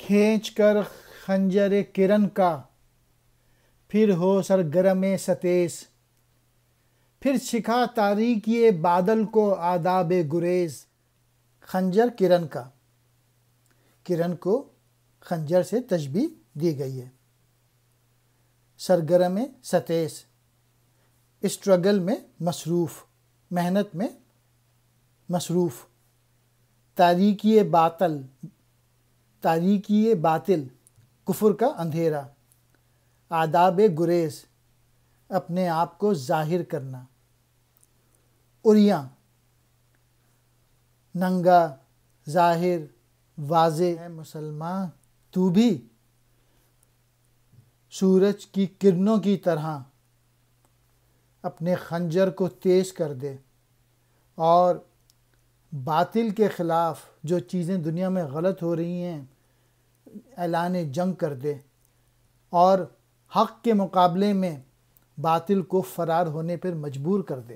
کھینچ کر خنجر کرن کا، پھر ہو سرگرم ستیس، پھر سکھا تاریکی بادل کو آداب گریز۔ خنجر کرن کا، کرن کو خنجر سے تشبیہ دی گئی ہے۔ سرگرم ستیس، اسٹرگل میں مصروف، محنت میں مصروف۔ تاریکی باطل، تاریکی باطل کفر کا اندھیرا۔ آداب گریز، اپنے آپ کو ظاہر کرنا۔ عریاں، ننگا، ظاہر، واضح۔ اے مسلمان، تو بھی سورج کی کرنوں کی طرح اپنے خنجر کو تیز کر دے اور باطل کے خلاف جو چیزیں دنیا میں غلط ہو رہی ہیں اعلان جنگ کر دے، اور حق کے مقابلے میں باطل کو فرار ہونے پر مجبور کر دے۔